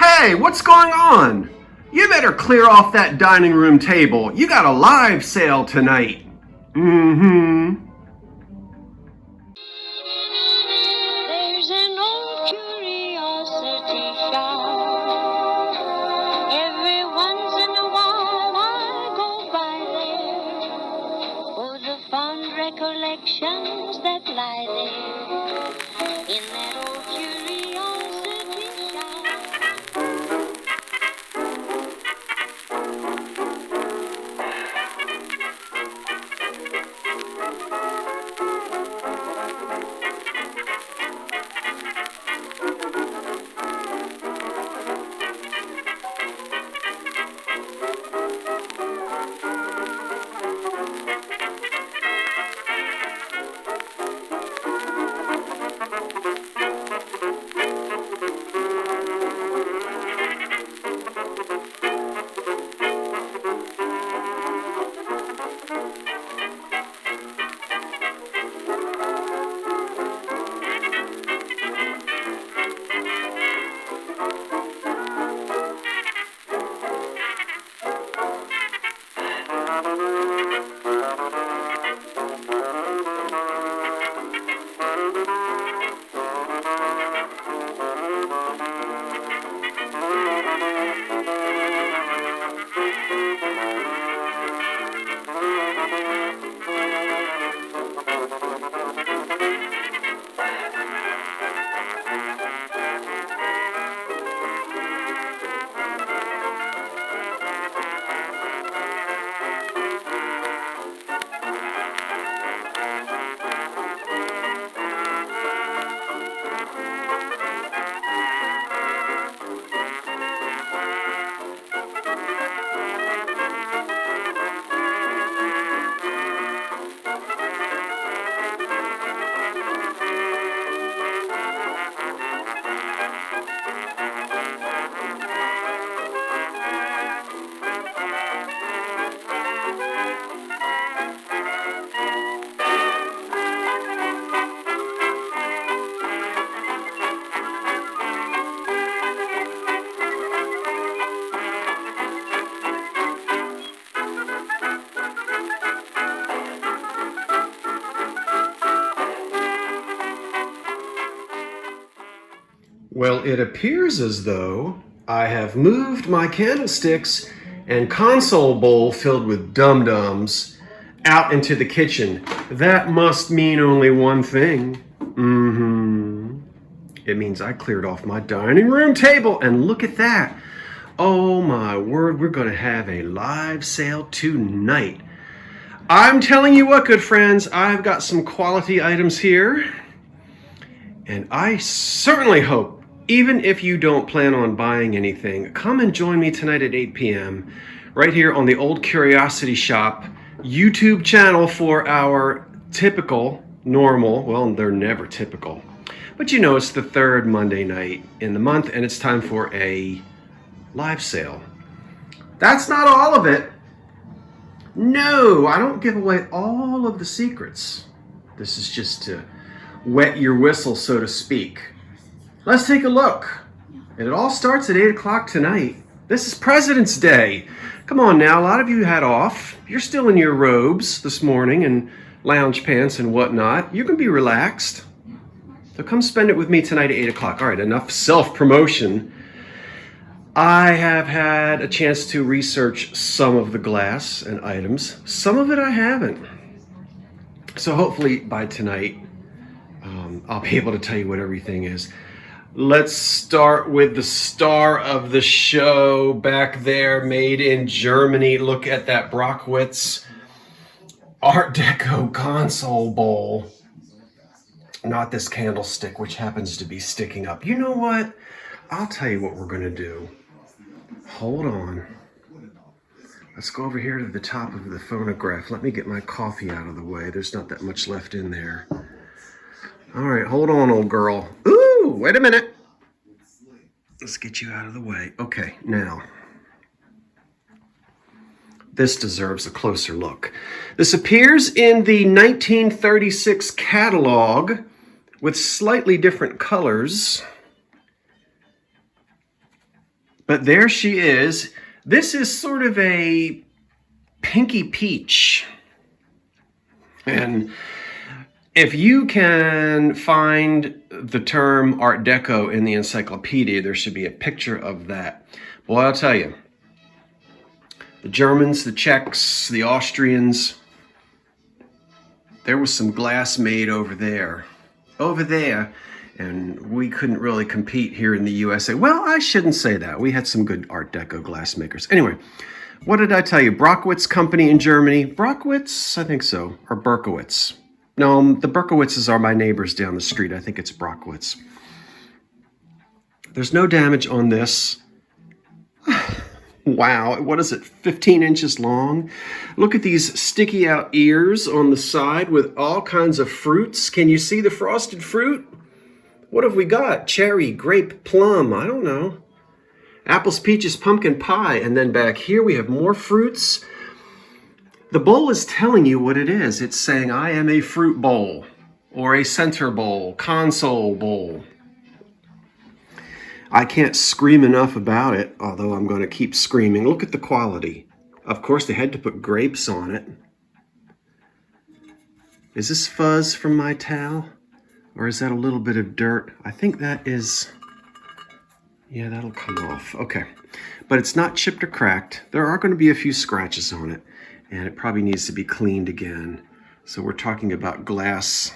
Hey, what's going on? You better clear off that dining room table. You got a live sale tonight. Mm-hmm. There's an old curiosity shop. Every once in a while I go by there for the fond recollections that lie there in that old curiosity shop. Well, it appears as though I have moved my candlesticks and console bowl filled with dum-dums out into the kitchen. That must mean only one thing. It means I cleared off my dining room table, and look at that. Oh my word, we're going to have a live sale tonight. I'm telling you what, good friends, I've got some quality items here, and I certainly hope, even if you don't plan on buying anything, come and join me tonight at 8 p.m. right here on the Old Curiosity Shop YouTube channel for our typical, normal, well, they're never typical, but you know, it's the third Monday night in the month, and it's time for a live sale. That's not all of it. No, I don't give away all of the secrets. This is just to wet your whistle, so to speak. Let's take a look. And it all starts at 8 o'clock tonight. This is President's Day. Come on now, a lot of you had off. You're still in your robes this morning and lounge pants and whatnot. You can be relaxed. So come spend it with me tonight at 8 o'clock. All right, enough self-promotion. I have had a chance to research some of the glass and items. Some of it I haven't. So hopefully by tonight, I'll be able to tell you what everything is. Let's start with the star of the show back there, made in Germany. Look at that Brockwitz Art Deco console bowl. Not this candlestick, which happens to be sticking up. You know what? I'll tell you what we're going to do. Hold on. Let's go over here to the top of the phonograph. Let me get my coffee out of the way. There's not that much left in there. All right, hold on, old girl. Ooh, wait a minute. Let's get you out of the way. Okay, now. This deserves a closer look. This appears in the 1936 catalog with slightly different colors. But there she is. This is sort of a pinky peach. And if you can find the term Art Deco in the encyclopedia, there should be a picture of that. Well, I'll tell you, the Germans, the Czechs, the Austrians, there was some glass made over there, and we couldn't really compete here in the USA. Well, I shouldn't say that. We had some good Art Deco glass makers. Anyway, what did I tell you? Brockwitz Company in Germany. Brockwitz? I think so. Or Berkowitz. No, the Berkowitzes are my neighbors down the street. I think it's Brockwitz. There's no damage on this. Wow, what is it, 15 inches long? Look at these sticky out ears on the side with all kinds of fruits. Can you see the frosted fruit? What have we got? Cherry, grape, plum, I don't know. Apples, peaches, pumpkin pie. And then back here we have more fruits. The bowl is telling you what it is. It's saying, I am a fruit bowl, or a center bowl, console bowl. I can't scream enough about it, although I'm going to keep screaming. Look at the quality. Of course, they had to put grapes on it. Is this fuzz from my towel? Or is that a little bit of dirt? I think that is... Yeah, that'll come off. Okay. But it's not chipped or cracked. There are going to be a few scratches on it, and it probably needs to be cleaned again. So we're talking about glass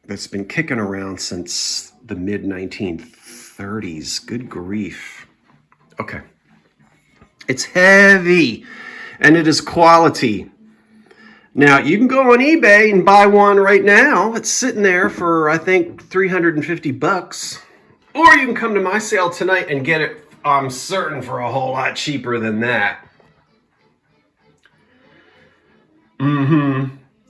that's been kicking around since the mid-1930s. Good grief. Okay. It's heavy, and it is quality. Now, you can go on eBay and buy one right now. It's sitting there for, I think, $350. Or you can come to my sale tonight and get it, I'm certain, for a whole lot cheaper than that.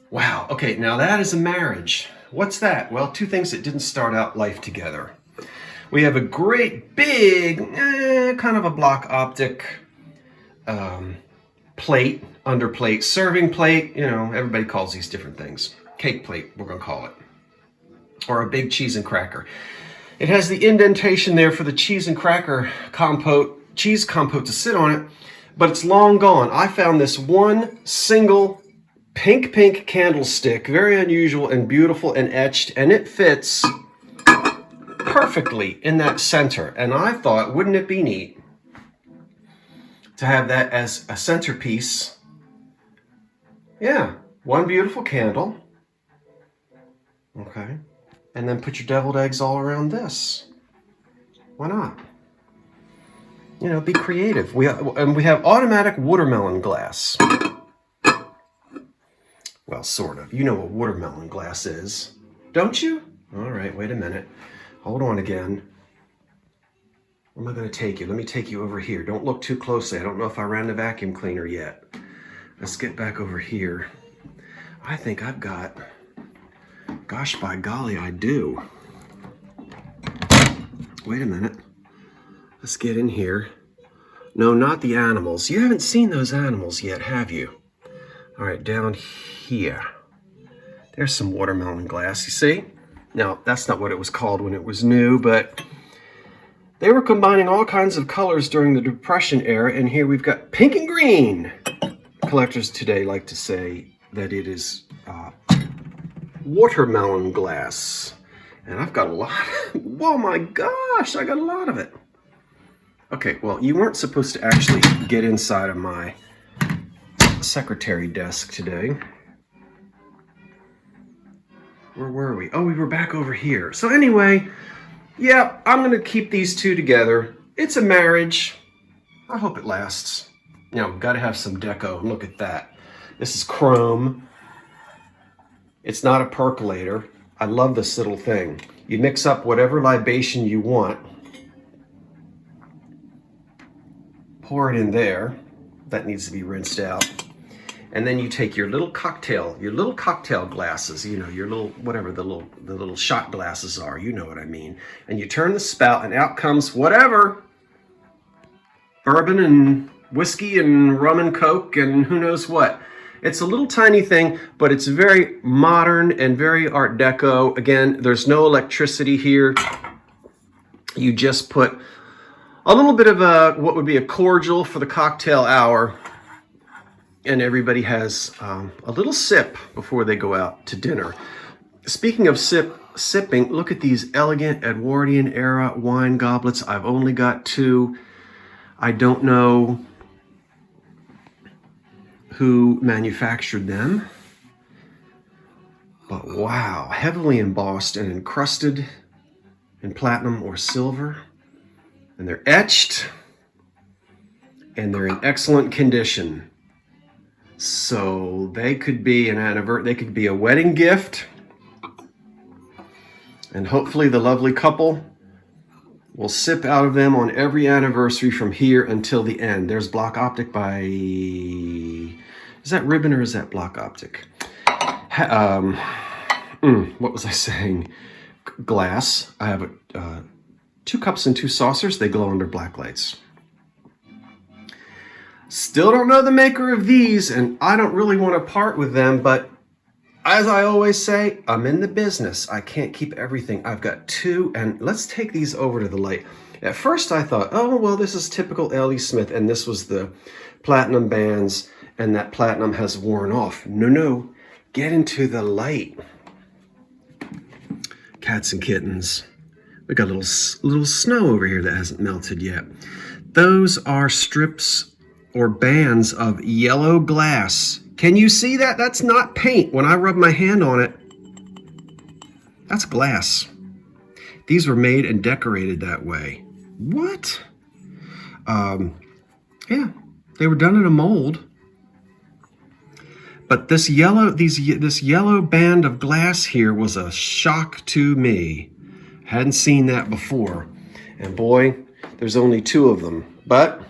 Wow. Okay, now that is a marriage. What's that? Well, two things that didn't start out life together. We have a great big, kind of a block optic plate, underplate, serving plate. You know, everybody calls these different things. Cake plate, we're going to call it. Or a big cheese and cracker. It has the indentation there for the cheese and cracker cheese compote to sit on it, but it's long gone. I found this one single pink candlestick, very unusual and beautiful and etched, and it fits perfectly in that center. And I thought, wouldn't it be neat to have that as a centerpiece? Yeah, one beautiful candle. Okay. And then put your deviled eggs all around this. Why not? You know, be creative. We have automatic watermelon glass. Well, sort of. You know what watermelon glass is, don't you? All right, wait a minute. Hold on again. Where am I going to take you? Let me take you over here. Don't look too closely. I don't know if I ran the vacuum cleaner yet. Let's get back over here. I think I've got... Gosh, by golly, I do. Wait a minute. Let's get in here. No, not the animals. You haven't seen those animals yet, have you? All right, down here. There's some watermelon glass, you see? Now, that's not what it was called when it was new, but they were combining all kinds of colors during the Depression era, and here we've got pink and green. Collectors today like to say that it is watermelon glass. And I've got a lot. Oh my gosh, I got a lot of it. Okay, well, you weren't supposed to actually get inside of my secretary desk today. Where were we? Oh, we were back over here. So anyway, yeah, I'm going to keep these two together. It's a marriage. I hope it lasts. You know, got to have some deco. Look at that. This is chrome. It's not a percolator. I love this little thing. You mix up whatever libation you want. Pour it in there. That needs to be rinsed out. And then you take your little cocktail glasses, you know, your little, whatever the little shot glasses are, you know what I mean. And you turn the spout and out comes whatever. Bourbon and whiskey and rum and coke and who knows what. It's a little tiny thing, but it's very modern and very Art Deco. Again, there's no electricity here. You just put A little bit of what would be a cordial for the cocktail hour. And everybody has a little sip before they go out to dinner. Speaking of sipping, look at these elegant Edwardian era wine goblets. I've only got 2. I don't know who manufactured them, but wow, heavily embossed and encrusted in platinum or silver, and they're etched, and they're in excellent condition. So they could be they could be a wedding gift, and hopefully the lovely couple will sip out of them on every anniversary from here until the end. There's Block Optic by, is that Ribbon or is that Block Optic? What was I saying? Glass. I have 2 cups and 2 saucers. They glow under black lights. Still don't know the maker of these, and I don't really want to part with them, but as I always say, I'm in the business. I can't keep everything. I've got 2, and let's take these over to the light. At first I thought, oh, well, this is typical L.E. Smith, and this was the platinum bands, and that platinum has worn off. No, get into the light. Cats and kittens. We got a little snow over here that hasn't melted yet. Those are strips or bands of yellow glass. Can you see that? That's not paint. When I rub my hand on it, that's glass. These were made and decorated that way. What? Yeah, they were done in a mold. But this yellow band of glass here was a shock to me. Hadn't seen that before. And boy, there's only 2 of them. But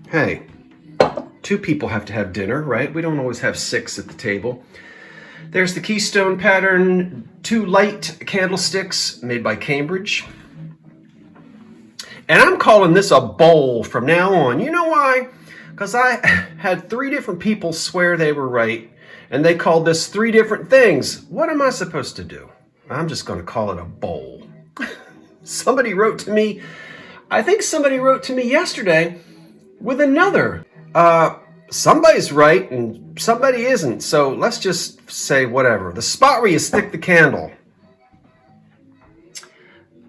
hey, 2 people have to have dinner, right? We don't always have 6 at the table. There's the Keystone Pattern 2 light candlesticks made by Cambridge. And I'm calling this a bowl from now on. You know why? Because I had 3 different people swear they were right, and they called this 3 different things. What am I supposed to do? I'm just going to call it a bowl. Somebody wrote to me, I think somebody wrote to me yesterday with another. Somebody's right and somebody isn't, so let's just say whatever. The spot where you stick the candle,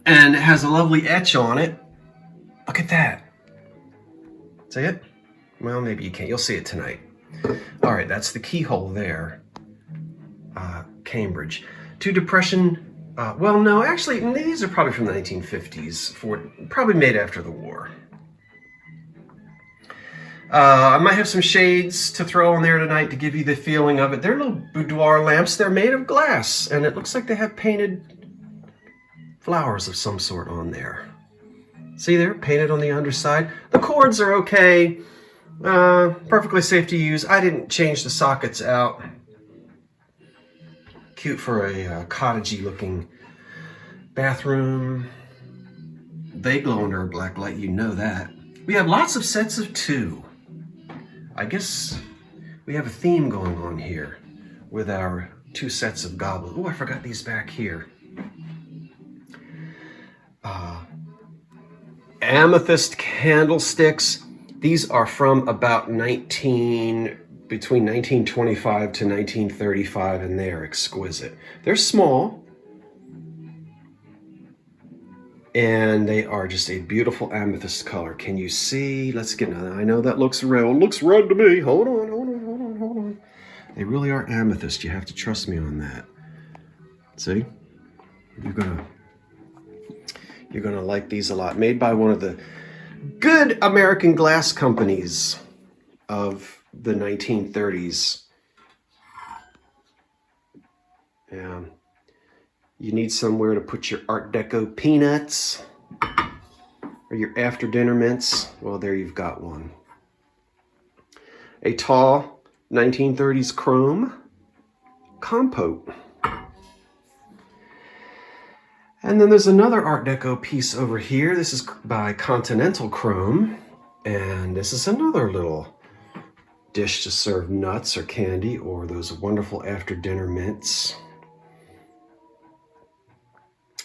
and it has a lovely etch on it. Look at that. See it? Well, maybe you can't. You'll see it tonight. All right, that's the keyhole there. Cambridge. 2 Depression. Well, no, actually, these are probably from the 1950s, probably made after the war. I might have some shades to throw on there tonight to give you the feeling of it. They're little boudoir lamps. They're made of glass, and it looks like they have painted flowers of some sort on there. See there? Painted on the underside. The cords are okay. Perfectly safe to use. I didn't change the sockets out. Cute for a cottagey looking bathroom. They glow under a black light, you know that. We have lots of sets of 2. I guess we have a theme going on here with our 2 sets of goblets. Oh, I forgot these back here. Amethyst candlesticks. These are from about between 1925 to 1935, and they are exquisite. They're small, and they are just a beautiful amethyst color. Can you see? Let's get, I know that looks red. It looks red to me. Hold on. They really are amethyst. You have to trust me on that. See? You're gonna like these a lot. Made by one of the good American glass companies of the 1930s. Yeah. You need somewhere to put your Art Deco peanuts or your after dinner mints. Well, there you've got one. A tall 1930s chrome compote. And then there's another Art Deco piece over here. This is by Continental Chrome. And this is another little dish to serve nuts or candy or those wonderful after dinner mints.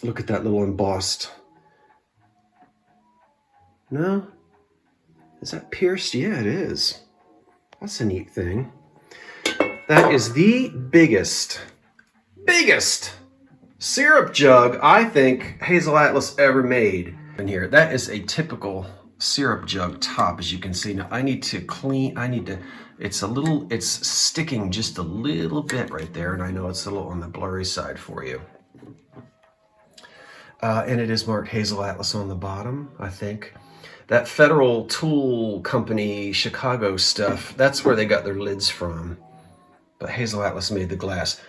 Look at that little embossed No? Is that pierced? Yeah, it is. That's a neat thing. That is the biggest syrup jug I think Hazel Atlas ever made. In here, that is a typical syrup jug top, as you can see. Now I need to clean, it's sticking just a little bit right there, and I know it's a little on the blurry side for you. And it is marked Hazel Atlas on the bottom, I think. That Federal Tool Company Chicago stuff, that's where they got their lids from. But Hazel Atlas made the glass.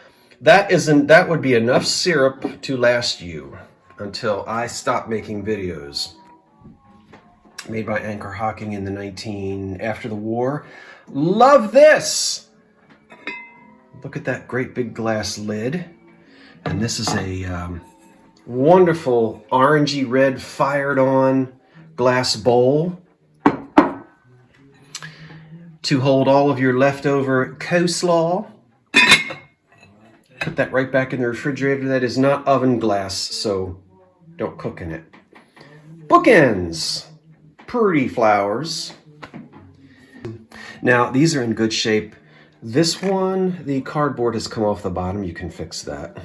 That would be enough syrup to last you until I stop making videos. Made by Anchor Hocking in the after the war. Love this! Look at that great big glass lid. And this is a wonderful orangey red fired on glass bowl to hold all of your leftover coleslaw. Put that right back in the refrigerator. That is not oven glass, so don't cook in it. Bookends. Pretty flowers. Now, these are in good shape. This one, the cardboard has come off the bottom. You can fix that.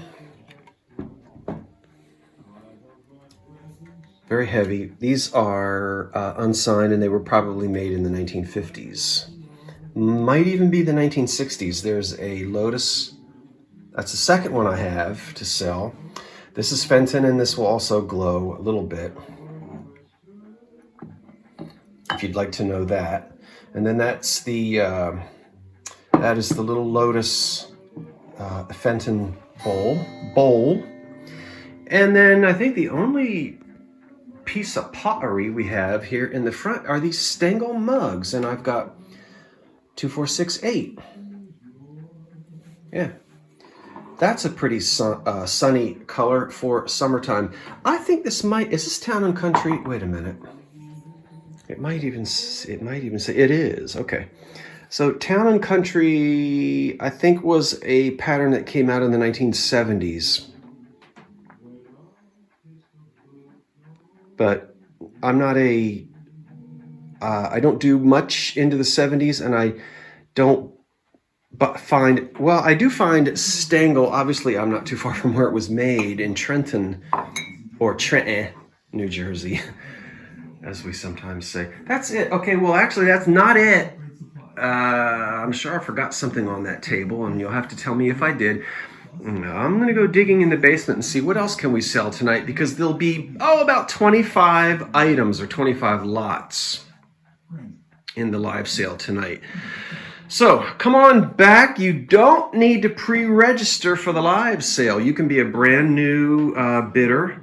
Very heavy. These are unsigned, and they were probably made in the 1950s. Might even be the 1960s. There's a Lotus. That's the second one I have to sell. This is Fenton, and this will also glow a little bit, if you'd like to know that. And then that's the that is the little Lotus Fenton bowl. And then I think the only piece of pottery we have here in the front are these Stengel mugs, and I've got 2, 4, 6, 8. Yeah. That's a pretty sunny color for summertime. I think this is this Town and Country? Wait a minute. It might even say it is. Okay. So Town and Country, I think, was a pattern that came out in the 1970s. But I'm not I don't do much into the 70s, and I don't I do find Stengel. Obviously, I'm not too far from where it was made in Trenton, or Trenton, New Jersey, as we sometimes say. That's it. Okay, well, actually, that's not it. I'm sure I forgot something on that table, and you'll have to tell me if I did. I'm going to go digging in the basement and see what else can we sell tonight, because there'll be, about 25 items or 25 lots in the live sale tonight. So come on back. You don't need to pre-register for the live sale. You can be a brand new bidder,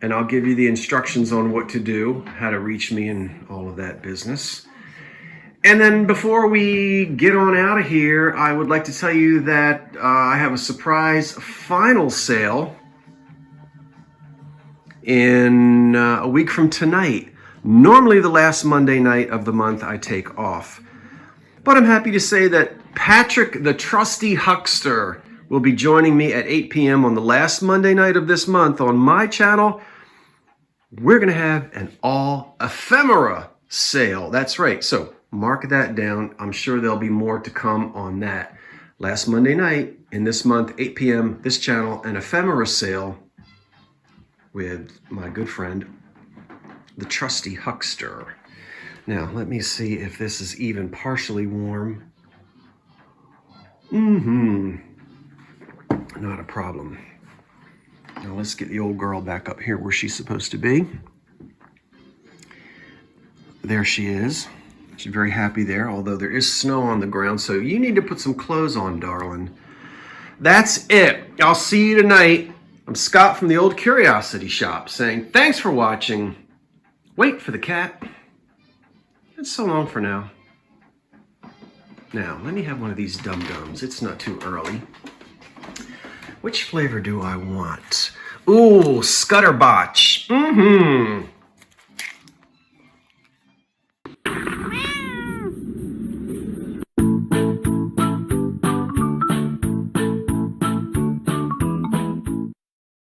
and I'll give you the instructions on what to do, how to reach me, and all of that business. And then before we get on out of here, I would like to tell you that I have a surprise final sale in a week from tonight. Normally the last Monday night of the month I take off. But I'm happy to say that Patrick the Trusty Huckster will be joining me at 8 p.m. on the last Monday night of this month on my channel. We're going to have an all ephemera sale. That's right. So mark that down. I'm sure there'll be more to come on that. Last Monday night in this month, 8 p.m., this channel, an ephemera sale with my good friend, the Trusty Huckster. Now, let me see if this is even partially warm. Not a problem. Now, let's get the old girl back up here where she's supposed to be. There she is. She's very happy there, although there is snow on the ground, so you need to put some clothes on, darling. That's it. I'll see you tonight. I'm Scott from the Old Curiosity Shop saying thanks for watching. Wait for the cat. It's so long for now. Now, let me have one of these dum-dums. It's not too early. Which flavor do I want? Ooh, Scutterbotch.